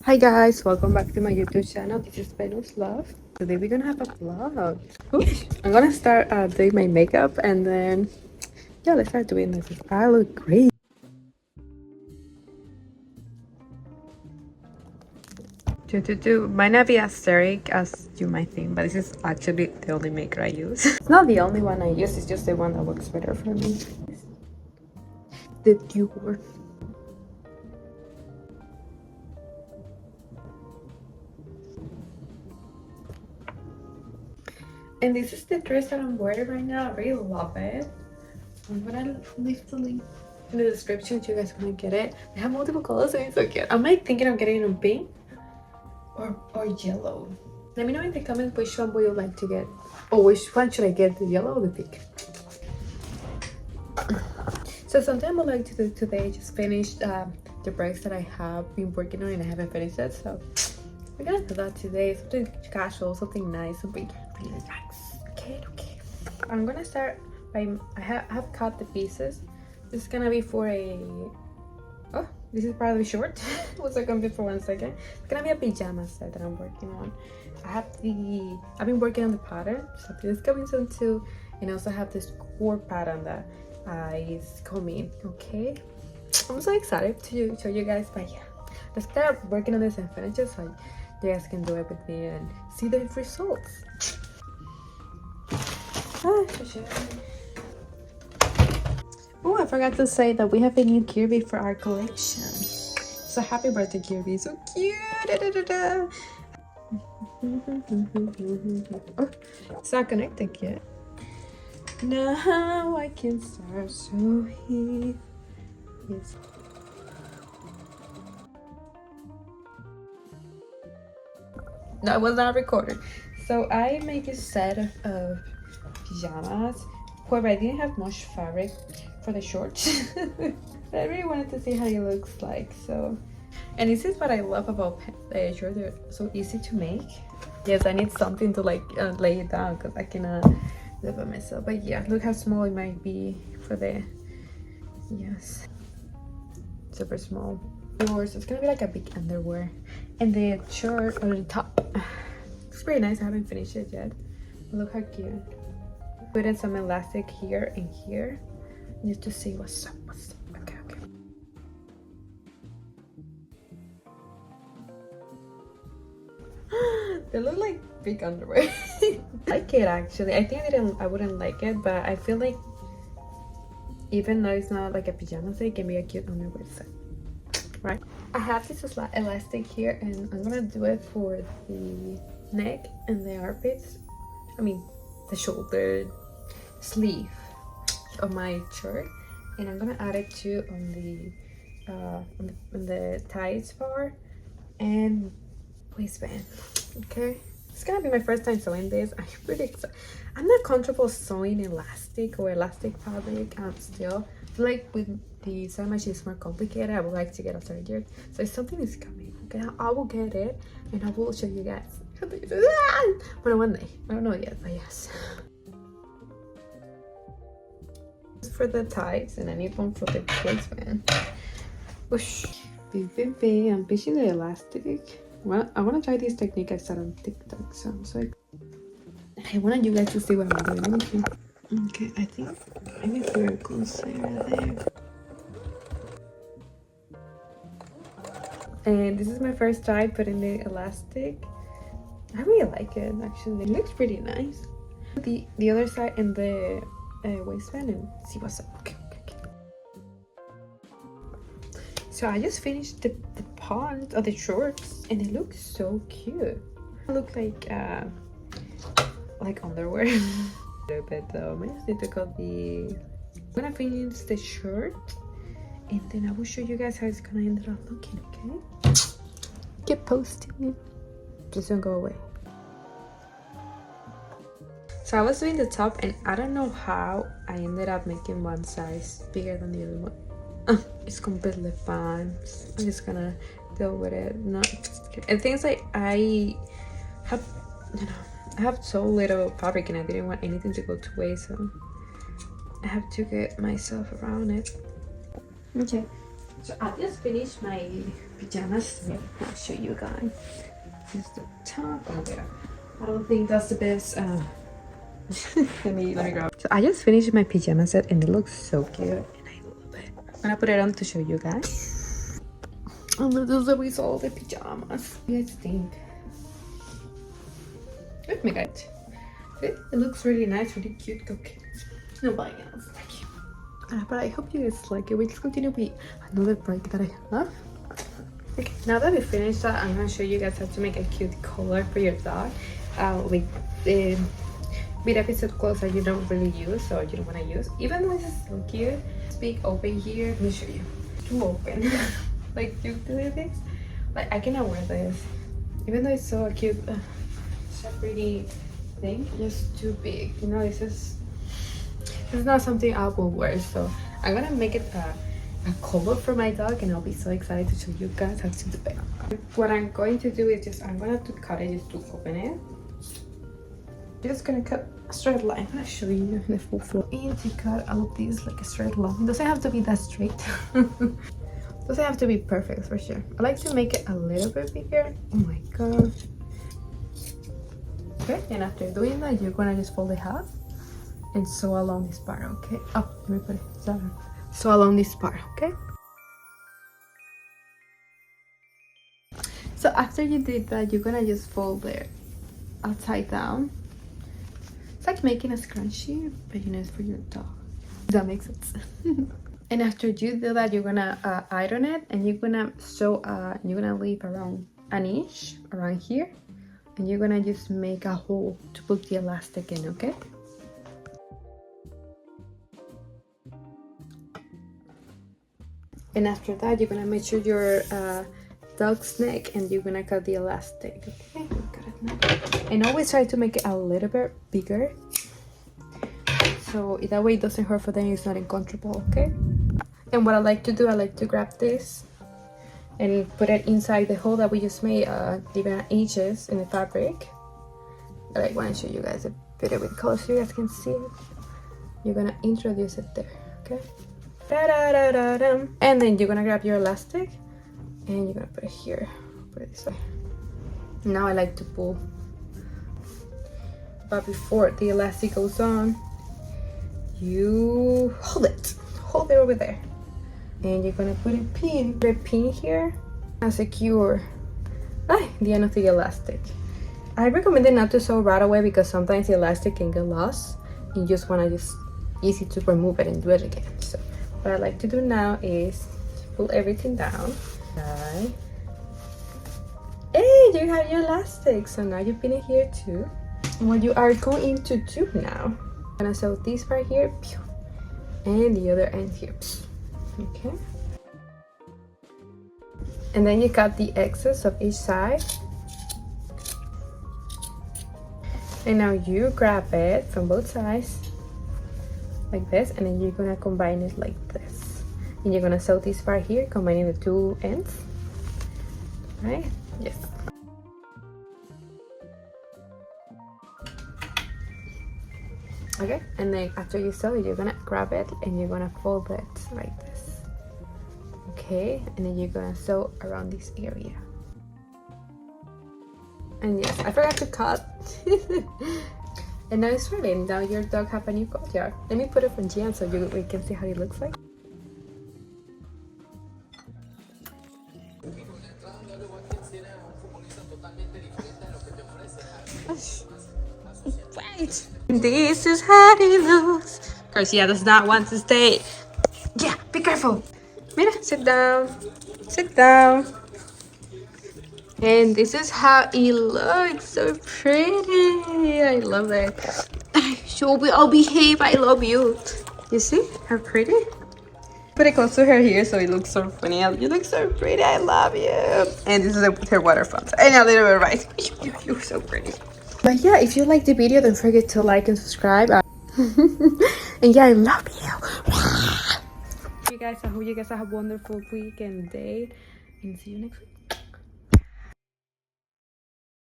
Hi guys, welcome back to my YouTube channel. This is Venus Love. Today we're gonna have a vlog. Oops. I'm gonna start doing my makeup and then yeah, let's start doing this. I look great. Might not be as aesthetic as you might think, but this is actually the only makeup I use. It's not the only one I use, it's just the one that works better for me. The Dior. And this is the dress that I'm wearing right now. I really love it. I'm gonna leave the link in the description if you guys want to get it. They have multiple colors and it's so cute. I'm like thinking of getting it in pink or yellow. Let me know in the comments which one would you like to get, or which one should I get, the yellow or the pink. So something I would like to do today, just finish the breaks that I have been working on and I haven't finished it. So we're gonna do that today. Something casual, something nice, something really relaxed. Okay. I'm gonna start by I have cut the pieces. This is gonna be for a this is probably short. Was I confused for 1 second? It's gonna be a pajama set that I'm working on. I've been working on the pattern, so this is coming soon too, and I also have this core pattern that is coming. Okay, I'm so excited to show you guys, but yeah, let's start working on this and finish it so you guys can do it with me and see the results. Oh, I forgot to say that we have a new Kirby for our collection. So happy birthday, Kirby! So cute! Oh, it's not connected yet. Now I can start, so he is. No, it was not recorded. So I make a set of pajamas. However, I didn't have much fabric for the shorts. I really wanted to see how it looks like. So, and this is what I love about shorts. They're so easy to make. Yes, I need something to like lay it down because I cannot do it by myself. But yeah, look how small it might be for the super small. Yours, it's gonna be like a big underwear, and the shirt or the top. It's pretty nice. I haven't finished it yet. Look how cute. Put in some elastic here and here just to see what's up. Okay. They look like big underwear. I like it actually. I think I wouldn't like it, but I feel like even though it's not like a pajama set, it can be a cute underwear set, right? I have this elastic here, and I'm gonna do it for the neck and the armpits. I mean, the shoulder sleeve of my shirt, and I'm gonna add it too on the thighs part and waistband. Okay, it's gonna be my first time sewing this. I'm pretty excited. I'm not comfortable sewing elastic or elastic fabric. Still feel like with the sewing machine is more complicated. I would like to get a serger, so if something is coming, okay, I will get it and I will show you guys. But one day, I don't know yet, but yes. For the ties, and I need one for the waistband. Whoosh. I'm pitching the elastic. Well, I want to try this technique I saw on TikTok, so I'm so like, I want you guys to see what I'm doing. Okay, I think maybe if we're closer there. And this is my first time putting the elastic. I really like it actually. It looks pretty nice. The other side and the waistband and see what's up. Okay. So I just finished the part of the shorts and it looks so cute. It looks like underwear. A little bit though. I just need to cut I'm gonna finish the shirt and then I will show you guys how it's gonna end up looking. Okay. Keep posting. Just don't go away. So I was doing the top and I don't know how I ended up making one size bigger than the other one. It's completely fine. I'm just gonna deal with it. And things like I have so little fabric and I didn't want anything to go to waste, so I have to get myself around it. Okay, so I just finished my pajamas. I'll show you guys. This is the top. Oh, wait. I don't think that's the best. let me grab. So I just finished my pajama set and it looks so cute. And I love it. I'm gonna put it on to show you guys. And this is the result of the pajamas. What do you guys think? Oh my god. It looks really nice, really cute. Okay. Nobody else. Thank you. But I hope you guys like it. Let's continue with another break that I love. Okay, now that we finished that, I'm gonna show you guys how to make a cute collar for your dog. With episode clothes that you don't really use or you don't want to use. Even though this is so cute. It's big open here. Let me show you. Too open. Like you do this. Like I cannot wear this. Even though it's so cute. It's a pretty thing. Just too big. You know, this is not something I will wear. So I'm gonna make it a collar for my dog and I'll be so excited to show you guys how to do it. What I'm going to do is I'm gonna have to cut it just to open it. Just gonna cut a straight line. I'm gonna show you the full floor. And to cut all of these like a straight line. It doesn't have to be that straight. Doesn't have to be perfect for sure. I like to make it a little bit bigger. Oh my gosh. Okay, and after doing that, you're gonna just fold it half and sew along this part, okay? Oh, let me put it down. Sew along this part, okay? So after you did that, you're gonna just fold it upside down. It's like making a scrunchie, but you know, it's for your dog. Does that make sense? And after you do that, you're gonna iron it, and you're gonna sew. You're gonna leave around an inch around here, and you're gonna just make a hole to put the elastic in. Okay. And after that, you're gonna measure your dog's neck, and you're gonna cut the elastic. Okay, got it now. And always try to make it a little bit bigger, so that way it doesn't hurt for them. It's not uncomfortable. Okay. And what I like to do, I like to grab this and put it inside the hole that we just made, different inches in the fabric. But I want to show you guys a bit with color so you guys can see it. You're gonna introduce it there. Okay. Da-da-da-da-da. And then you're gonna grab your elastic and you're gonna put it here. Put it this way. Now I like to pull, but before the elastic goes on, you hold it over there, and you're gonna put a pin here and secure the end of the elastic. I recommend it not to sew right away because sometimes the elastic can get lost. You just wanna easy to remove it and do it again. So what I like to do now is pull everything down. Right. Hey, you have your elastic. So now you pin it here too. And what you are going to do now, I'm gonna sew this part here, and the other end here. Okay. And then you cut the excess of each side. And now you grab it from both sides like this, and then you're gonna combine it like this. And you're gonna sew this part here, combining the two ends. Right? Yes. Okay, and then after you sew it, you're gonna grab it and you're gonna fold it like this. Okay, and then you're gonna sew around this area. And yes, I forgot to cut. And now it's ready. Now your dog have a new courtyard. Let me put it from GM so we can see how it looks like. Right. This is how it looks. Garcia does not want to stay. Yeah, be careful. Mira, sit down. Sit down. And this is how it looks. So pretty. I love it. I'll behave. I love you. You see how pretty? Put it close to her here so it looks so funny. You look so pretty. I love you. And this is her water fountain. And a little bit of rice. You're so pretty. But yeah, if you liked the video, don't forget to like and subscribe. And yeah, I love you. You guys, I hope you guys have a wonderful week and day. And see you next week.